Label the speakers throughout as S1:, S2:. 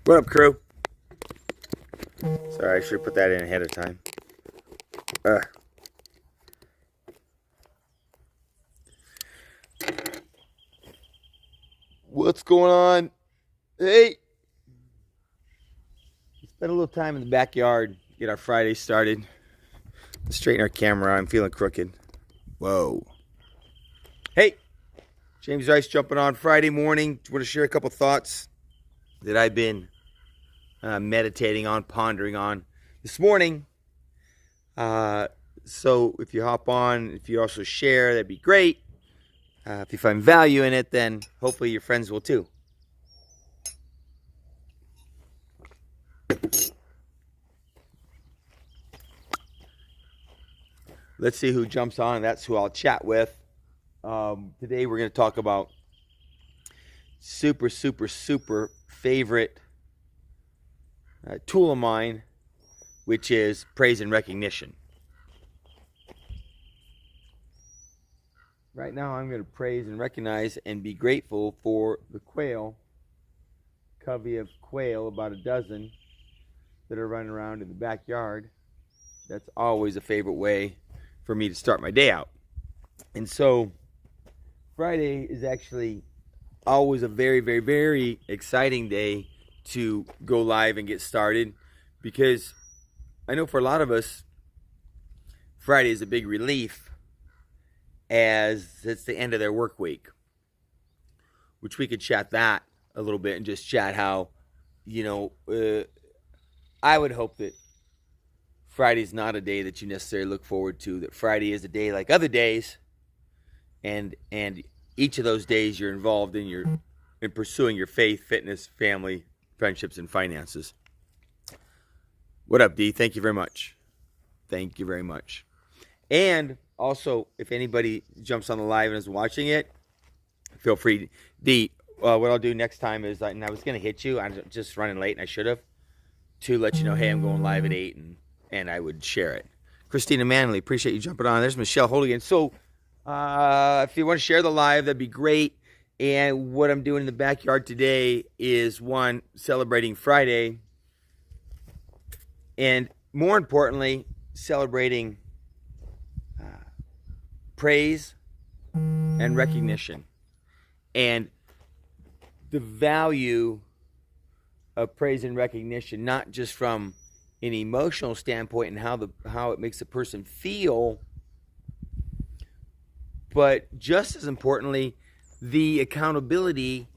S1: What up, crew? Sorry, I should put that in ahead of time. What's going on? Hey! Spend a little time in the backyard, get our Friday started. Straighten our camera. I'm feeling crooked. Whoa. Hey! James Rice jumping on Friday morning. Want to share a couple thoughts that I've been meditating on, pondering on this morning. So if you hop on, if you also share, that'd be great. If you find value in it, then hopefully your friends will too. Let's see who jumps on. That's who I'll chat with. Today we're going to talk about super favorite tool of mine, which is praise and recognition. Right now I'm going to praise and recognize and be grateful for the quail, covey of quail, about a dozen, that are running around in the backyard. That's always a favorite way for me to start my day out. And so Friday is actually always a very exciting day to go live and get started, because I know for a lot of us, Friday is a big relief, as it's the end of their work week, which we could chat that a little bit and just chat how, I would hope that Friday's not a day that you necessarily look forward to, that Friday is a day like other days, and each of those days you're involved in pursuing your faith, fitness, family, friendships, and finances. What up, D? Thank you very much. Thank you very much. And also, if anybody jumps on the live and is watching it, feel free. D, what I'll do next time is, and I was going to hit you, I'm just running late, and I should have, to let you know, hey, I'm going live at 8, and I would share it. Christina Manley, appreciate you jumping on. There's Michelle Holigan. So, if you want to share the live, that'd be great. And what I'm doing in the backyard today is, one, celebrating Friday, and more importantly, celebrating praise and recognition, and the value of praise and recognition, not just from an emotional standpoint and how it makes a person feel, but just as importantly, the accountability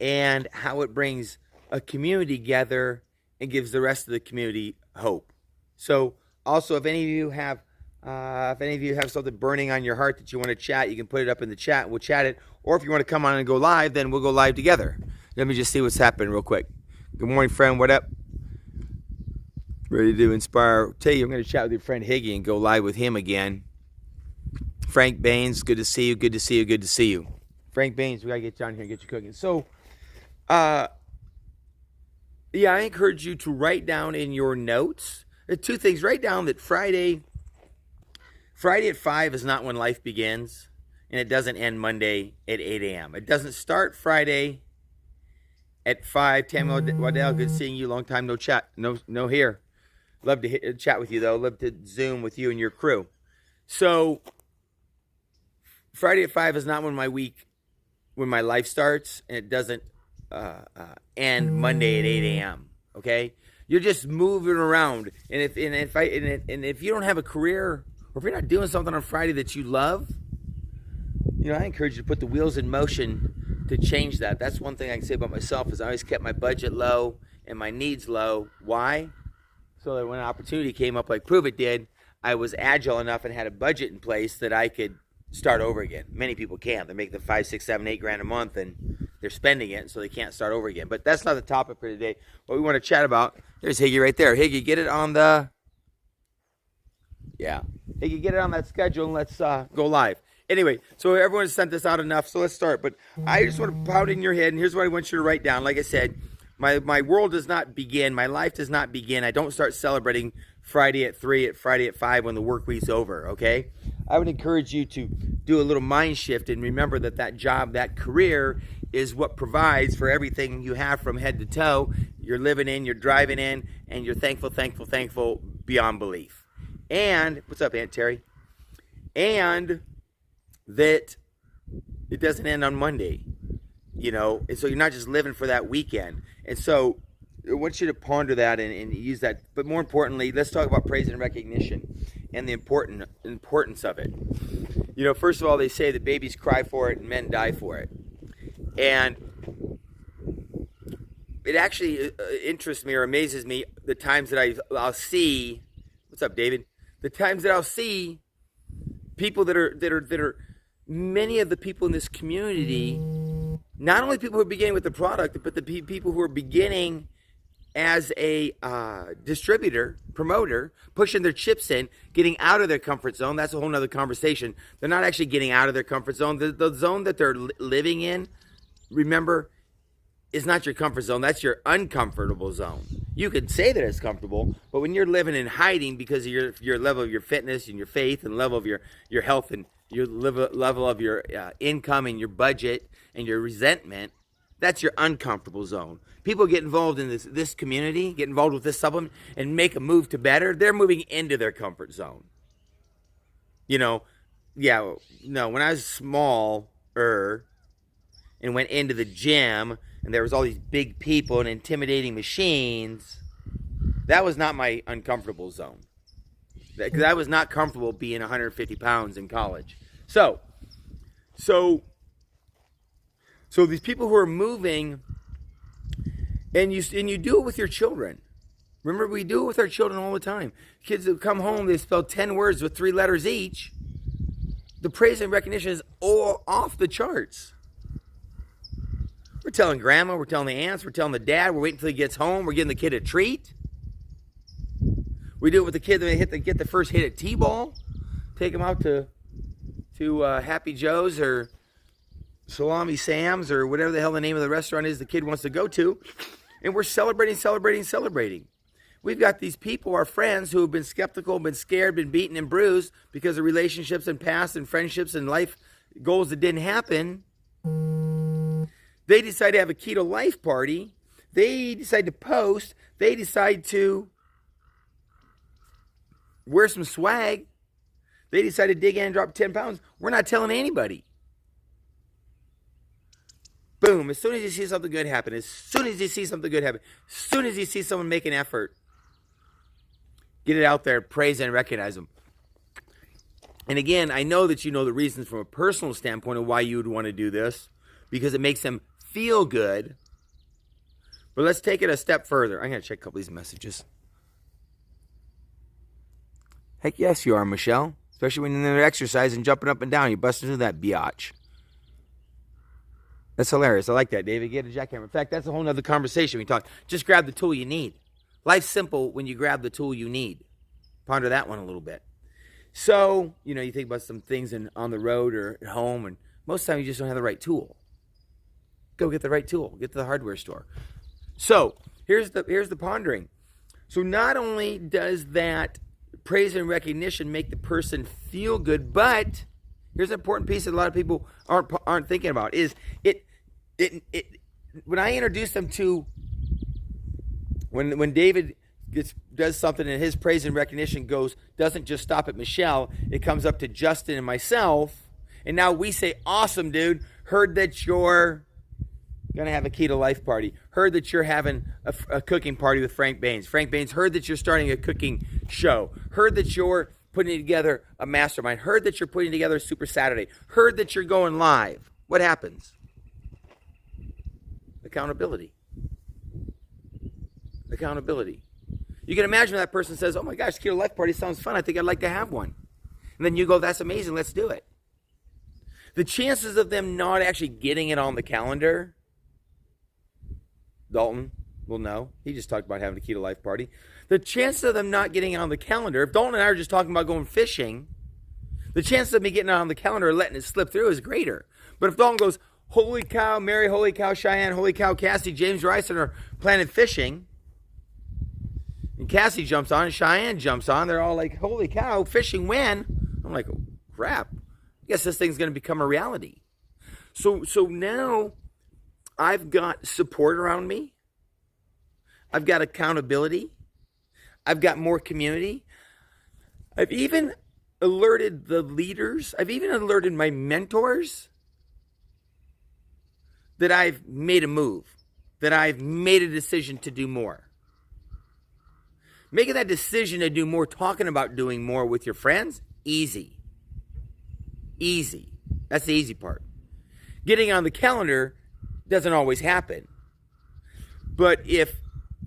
S1: and how it brings a community together and gives the rest of the community hope. So also, if any of you have something burning on your heart that you want to chat, you can put it up in the chat and we'll chat it. Or if you want to come on and go live, then we'll go live together. Let me just see what's happening real quick. Good morning, friend. What up? Ready to inspire. Tell you, I'm going to chat with your friend Higgy and go live with him again. Frank Baines, good to see you. Good to see you. Good to see you. Frank Baines, we got to get you on here and get you cooking. So, I encourage you to write down in your notes. Two things. Write down that Friday at 5 is not when life begins, and it doesn't end Monday at 8 a.m. It doesn't start Friday at 5. Tammy Waddell, good seeing you. Long time no chat. No here. Love to chat with you, though. Love to Zoom with you and your crew. So Friday at 5 is not when my life starts, and it doesn't end Monday at 8 a.m. Okay? You're just moving around, and if you don't have a career, or if you're not doing something on Friday that you love, I encourage you to put the wheels in motion to change that. That's one thing I can say about myself, is I always kept my budget low and my needs low. Why? So that when an opportunity came up like Prove It did, I was agile enough and had a budget in place that I could start over again. Many people can't. They make the 5, 6, 7, 8 grand a month, and they're spending it, so they can't start over again. But that's not the topic for today. What we want to chat about, there's Higgy right there. Higgy, get it on the... Yeah. Higgy, get it on that schedule, and let's go live. Anyway, so everyone has sent this out enough, so let's start. But I just want to pound in your head, and here's what I want you to write down. Like I said, my world does not begin. My life does not begin. I don't start celebrating Friday at 3, Friday at 5 when the work week's over, okay? I would encourage you to do a little mind shift and remember that job, that career is what provides for everything you have from head to toe. You're living in, you're driving in, and you're thankful beyond belief. And, what's up, Aunt Terry? And that it doesn't end on Monday, and so you're not just living for that weekend. And so I want you to ponder that and use that. But more importantly, let's talk about praise and recognition and the importance of it. First of all, they say that babies cry for it and men die for it. And it actually interests me or amazes me the times that I'll see, what's up, David? The times that I'll see people that are many of the people in this community, not only people who are beginning with the product, but the people who are beginning as a distributor, promoter, pushing their chips in, getting out of their comfort zone. That's a whole nother conversation. They're not actually getting out of their comfort zone. The zone that they're living in, remember, is not your comfort zone. That's your uncomfortable zone. You could say that it's comfortable, but when you're living in hiding because of your level of your fitness and your faith and level of your health and your level of your income and your budget and your resentment, that's your uncomfortable zone. People get involved in this community, get involved with this supplement, and make a move to better. They're moving into their comfort zone. When I was smaller and went into the gym and there was all these big people and intimidating machines, that was not my uncomfortable zone. Because I was not comfortable being 150 pounds in college. So these people who are moving, and you do it with your children. Remember, we do it with our children all the time. Kids that come home, they spell 10 words with 3 letters each. The praise and recognition is all off the charts. We're telling grandma, we're telling the aunts, we're telling the dad, we're waiting until he gets home, we're giving the kid a treat. We do it with the kid when they get the first hit at T-ball. Take them out to Happy Joe's or Salami Sam's or whatever the hell the name of the restaurant is the kid wants to go to. And we're celebrating. We've got these people, our friends, who have been skeptical, been scared, been beaten and bruised because of relationships and past and friendships and life goals that didn't happen. They decide to have a keto life party. They decide to post. They decide to wear some swag. They decide to dig in and drop 10 pounds. We're not telling anybody. Boom. As soon as you see something good happen, as soon as you see someone make an effort, get it out there, praise and recognize them. And again, I know that you know the reasons from a personal standpoint of why you would want to do this, because it makes them feel good. But let's take it a step further. I'm going to check a couple of these messages. Heck yes, you are, Michelle. Especially when you're exercising, jumping up and down. You're busting through that biatch. That's hilarious. I like that, David. Get a jackhammer. In fact, that's a whole other conversation we talk. Just grab the tool you need. Life's simple when you grab the tool you need. Ponder that one a little bit. So, you think about some things on the road or at home, and most of the time you just don't have the right tool. Go get the right tool. Get to the hardware store. So, here's the pondering. So not only does that praise and recognition make the person feel good, but here's an important piece that a lot of people aren't thinking about, is it when I introduce them to, when David does something and his praise and recognition doesn't just stop at Michelle, it comes up to Justin and myself, and now we say, awesome, dude, heard that you're going to have a keto life party, heard that you're having a cooking party with Frank Baines, heard that you're starting a cooking show, heard that you're putting together a mastermind, heard that you're putting together a Super Saturday, heard that you're going live. What happens? Accountability. You can imagine that person says, oh my gosh, keto life party sounds fun. I think I'd like to have one. And then you go, that's amazing. Let's do it. The chances of them not actually getting it on the calendar, Dalton will know. He just talked about having a keto life party. The chances of them not getting it on the calendar, if Dalton and I are just talking about going fishing, the chances of me getting it on the calendar or letting it slip through is greater. But if Dalton goes, holy cow, Mary, holy cow, Cheyenne, holy cow, Cassie, James, Ryson are planning fishing, and Cassie jumps on and Cheyenne jumps on, they're all like, holy cow, fishing when? I'm like, oh, crap. I guess this thing's going to become a reality. So now I've got support around me. I've got accountability. I've got more community. I've even alerted the leaders. I've even alerted my mentors that I've made a move, that I've made a decision to do more. Making that decision to do more, talking about doing more with your friends, easy. Easy. That's the easy part. Getting on the calendar doesn't always happen. But if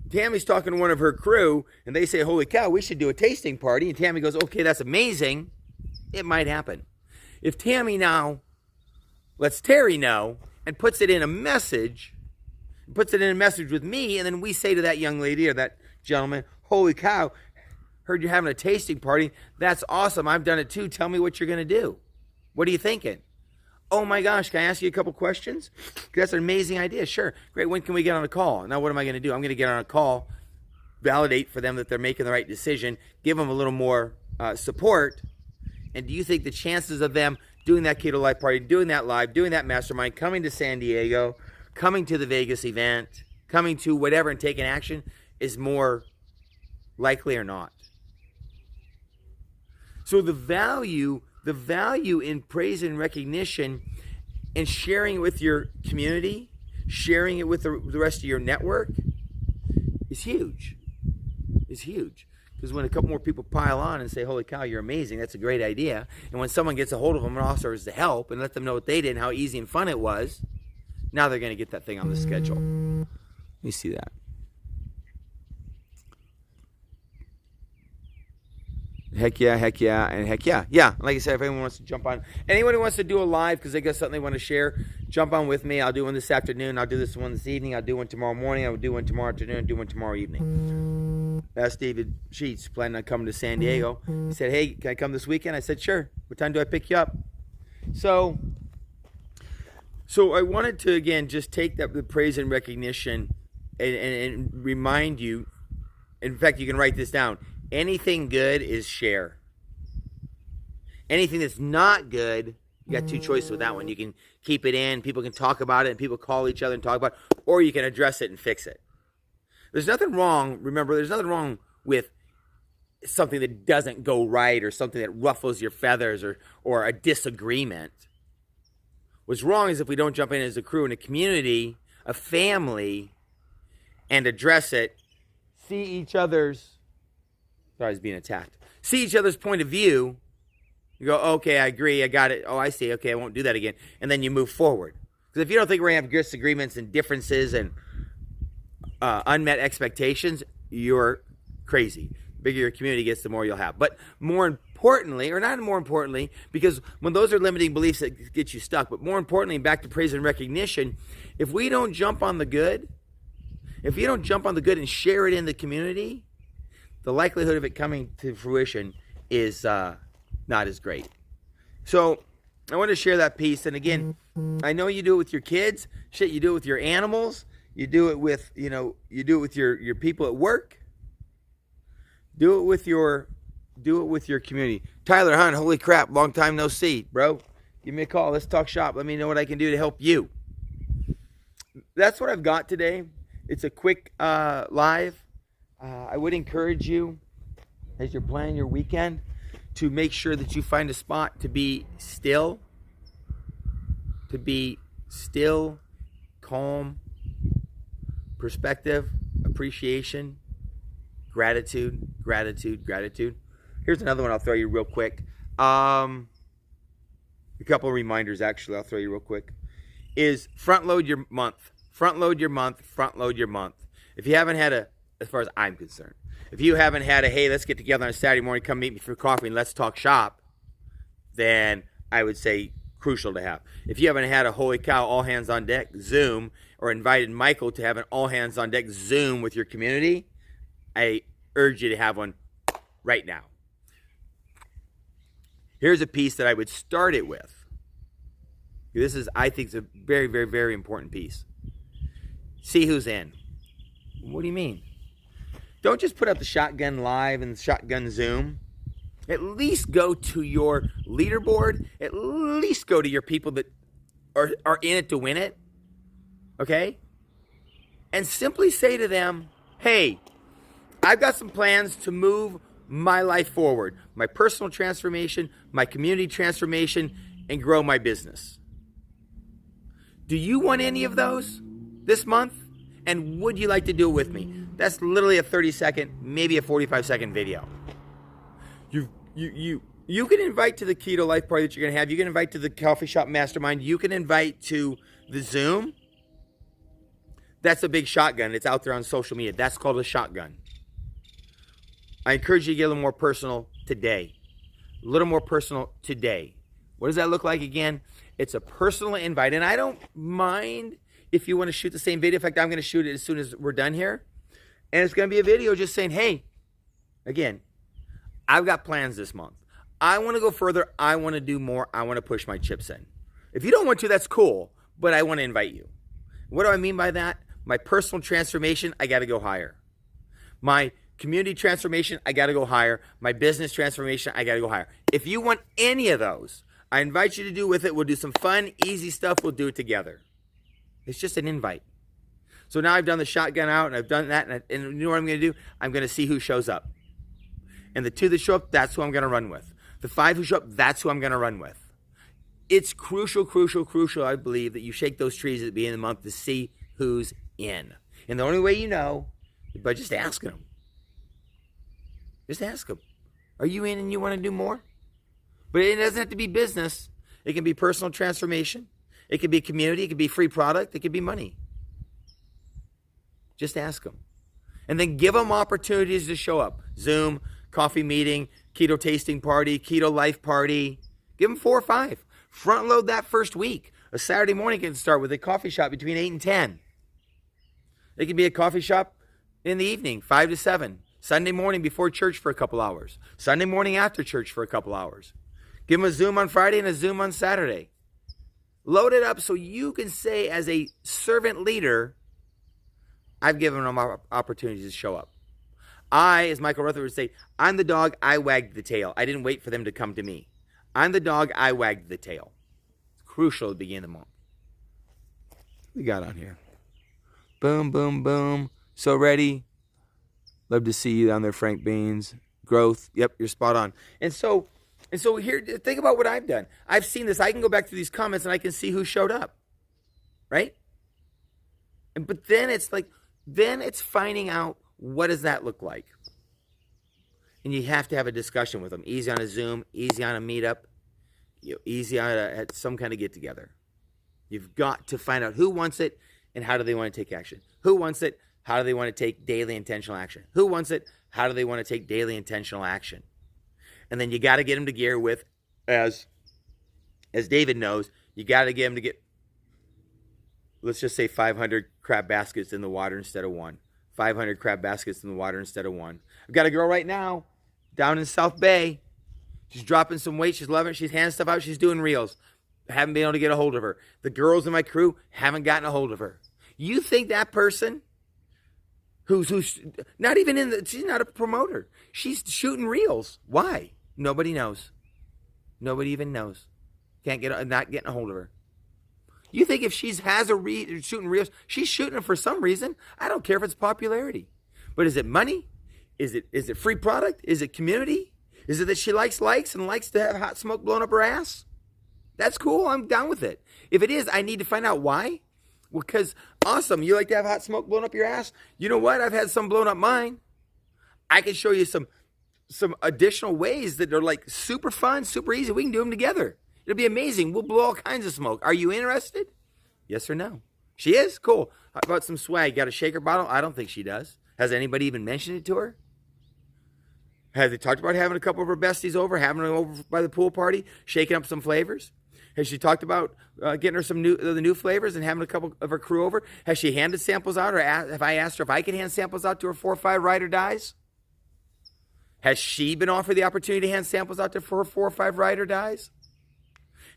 S1: Tammy's talking to one of her crew and they say, holy cow, we should do a tasting party, and Tammy goes, okay, that's amazing, it might happen. If Tammy now lets Terry know and puts it in a message with me, and then we say to that young lady or that gentleman, holy cow, heard you're having a tasting party, that's awesome, I've done it too, tell me what you're going to do. What are you thinking? Oh my gosh, can I ask you a couple questions? That's an amazing idea. Sure. Great. When can we get on a call? Now, what am I going to do? I'm going to get on a call, validate for them that they're making the right decision, give them a little more support. And do you think the chances of them doing that Keto Life Party, doing that live, doing that mastermind, coming to San Diego, coming to the Vegas event, coming to whatever and taking action is more likely or not? So the value in praise and recognition and sharing it with your community, sharing it with the rest of your network is huge. Is huge. Because when a couple more people pile on and say, holy cow, you're amazing, that's a great idea. And when someone gets a hold of them and offers to help and let them know what they did and how easy and fun it was, now they're going to get that thing on the schedule. Let me see that. Heck yeah, and heck yeah. Yeah, like I said, if anyone wants to jump on, anyone who wants to do a live because they got something they want to share, jump on with me. I'll do one this afternoon. I'll do this one this evening. I'll do one tomorrow morning. I'll do one tomorrow afternoon. I'll do one tomorrow evening. That's David Sheets, planning on coming to San Diego. He said, hey, can I come this weekend? I said, sure. What time do I pick you up? So I wanted to, again, just take the praise and recognition and remind you. In fact, you can write this down. Anything good is share. Anything that's not good, you got two choices with that one. You can keep it in, people can talk about it, and people call each other and talk about it, or you can address it and fix it. There's nothing wrong, remember, there's nothing wrong with something that doesn't go right or something that ruffles your feathers or a disagreement. What's wrong is if we don't jump in as a crew and a community, a family, and address it, see each other's, sorry, I was being attacked. See each other's point of view. You go, okay, I agree, I got it. Oh, I see. Okay, I won't do that again. And then you move forward. Because if you don't think we're going to have disagreements and differences and unmet expectations, you're crazy. The bigger your community gets, the more you'll have. But more importantly, or not more importantly, because when those are limiting beliefs that get you stuck, but more importantly, back to praise and recognition, if we don't jump on the good, if you don't jump on the good and share it in the community, the likelihood of it coming to fruition is not as great. So I want to share that piece. And again, I know you do it with your kids. Shit, you do it with your animals. You do it with, you do it with your people at work. Do it with your community. Tyler Hunt, holy crap, long time no see, bro. Give me a call. Let's talk shop. Let me know what I can do to help you. That's what I've got today. It's a quick live. I would encourage you, as you're planning your weekend, to make sure that you find a spot to be still, calm, perspective, appreciation, gratitude. Here's another one I'll throw you real quick. A couple of reminders, actually, I'll throw you real quick. Is front load your month. Front load your month. If you haven't had as far as I'm concerned, if you haven't had hey, let's get together on a Saturday morning, come meet me for coffee and let's talk shop, then I would say crucial to have. If you haven't had a holy cow, all hands on deck Zoom, or invited Michael to have an all hands on deck Zoom with your community, I urge you to have one right now. Here's a piece that I would start it with. This is, I think, is a very, very, very important piece. See who's in. What do you mean? Don't just put up the shotgun live and the shotgun Zoom. At least go to your leaderboard. At least go to your people that are in it to win it. okay? And simply say to them, hey, I've got some plans to move my life forward, my personal transformation, my community transformation, and grow my business. Do you want any of those this month? And would you like to do it with me? That's literally a 30-second, maybe a 45-second video. You can invite to the Keto Life Party that you're going to have. You can invite to the Coffee Shop Mastermind. You can invite to the Zoom. That's a big shotgun. It's out there on social media. That's called a shotgun. I encourage you to get a little more personal today. A little more personal today. What does that look like again? It's a personal invite. And I don't mind if you want to shoot the same video. In fact, I'm going to shoot it as soon as we're done here. And it's going to be a video just saying, hey, again, I've got plans this month. I want to go further. I want to do more. I want to push my chips in. If you don't want to, that's cool. But I want to invite you. What do I mean by that? My personal transformation, I got to go higher. My community transformation, I got to go higher. My business transformation, I got to go higher. If you want any of those, I invite you to do with it. We'll do some fun, easy stuff. We'll do it together. It's just an invite. So now I've done the shotgun out, and I've done that, and you know what I'm going to do? I'm going to see who shows up. And the 2 that show up, that's who I'm going to run with. The 5 who show up, that's who I'm going to run with. It's crucial, I believe, that you shake those trees at the beginning of the month to see who's in. And the only way you know is by just asking them. Just ask them. Are you in and you want to do more? But it doesn't have to be business. It can be personal transformation. It could be community. It could be free product. It could be money. Just ask them. And then give them opportunities to show up. Zoom, coffee meeting, keto tasting party, keto life party. Give them 4 or 5. Front load that first week. A Saturday morning can start with a coffee shop between 8 and 10. It can be a coffee shop in the evening, 5 to 7. Sunday morning before church for a couple hours. Sunday morning after church for a couple hours. Give them a Zoom on Friday and a Zoom on Saturday. Load it up so you can say as a servant leader, I've given them opportunities to show up. I, as Michael Rutherford would say, I'm the dog, I wagged the tail. I didn't wait for them to come to me. I'm the dog, I wagged the tail. It's crucial to begin the month. What we got on here? Boom, boom, boom. So ready. Love to see you down there, Frank Beans. Growth. Yep, you're spot on. And so here, think about what I've done. I've seen this. I can go back to these comments and I can see who showed up. Right? But then it's finding out what does that look like. And you have to have a discussion with them. Easy on a Zoom, easy on a meetup, easy on at some kind of get-together. You've got to find out who wants it and how do they want to take action. Who wants it? How do they want to take daily intentional action? Who wants it? How do they want to take daily intentional action? And then you got to get them to gear with, as David knows, you got to get them to get, let's just say 500 crab baskets in the water instead of 1. 500 crab baskets in the water instead of 1. I've got a girl right now down in South Bay. She's dropping some weight. She's loving it. She's handing stuff out. She's doing reels. I haven't been able to get a hold of her. The girls in my crew haven't gotten a hold of her. You think that person who's not even she's not a promoter. She's shooting reels. Why? Nobody knows. Nobody even knows. Not getting a hold of her. You think if she's shooting reels, she's shooting it for some reason. I don't care if it's popularity. But is it money? Is it free product? Is it community? Is it that she likes and likes to have hot smoke blown up her ass? That's cool. I'm down with it. If it is, I need to find out why. Well, because awesome. You like to have hot smoke blown up your ass? You know what? I've had some blown up mine. I can show you some additional ways that are like super fun, super easy. We can do them together. It'll be amazing. We'll blow all kinds of smoke. Are you interested? Yes or no? She is? Cool. How about some swag? Got a shaker bottle? I don't think she does. Has anybody even mentioned it to her? Has they talked about having a couple of her besties over, having them over by the pool party, shaking up some flavors? Has she talked about getting her some the new flavors and having a couple of her crew over? Has she handed samples out, or have I asked her if I could hand samples out to her 4 or 5 ride or dies? Has she been offered the opportunity to hand samples out to her 4 or 5 ride or dies?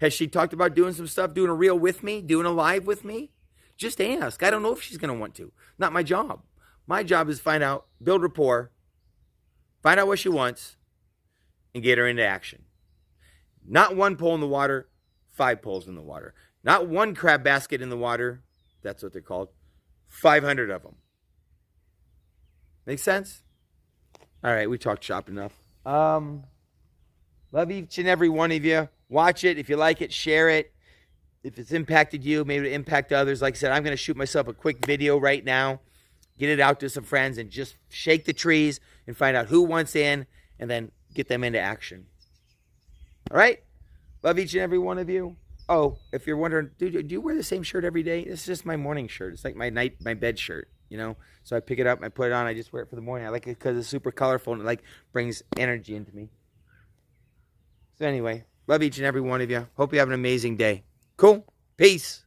S1: Has she talked about doing some stuff, doing a reel with me, doing a live with me? Just ask. I don't know if she's going to want to. Not my job. My job is find out, build rapport, find out what she wants, and get her into action. Not 1 pole in the water, 5 poles in the water. Not 1 crab basket in the water, That's what they're called. 500 of them. Make sense? All right, we talked shop enough. Love each and every one of you. Watch it. If you like it, share it. If it's impacted you, maybe it impact others. Like I said, I'm going to shoot myself a quick video right now. Get it out to some friends and just shake the trees and find out who wants in and then get them into action. All right? Love each and every one of you. Oh, if you're wondering, dude, do you wear the same shirt every day? This is just my morning shirt. It's like my bed shirt, you know? So I pick it up, I put it on, I just wear it for the morning. I like it because it's super colorful and it like brings energy into me. So anyway, love each and every one of you. Hope you have an amazing day. Cool. Peace.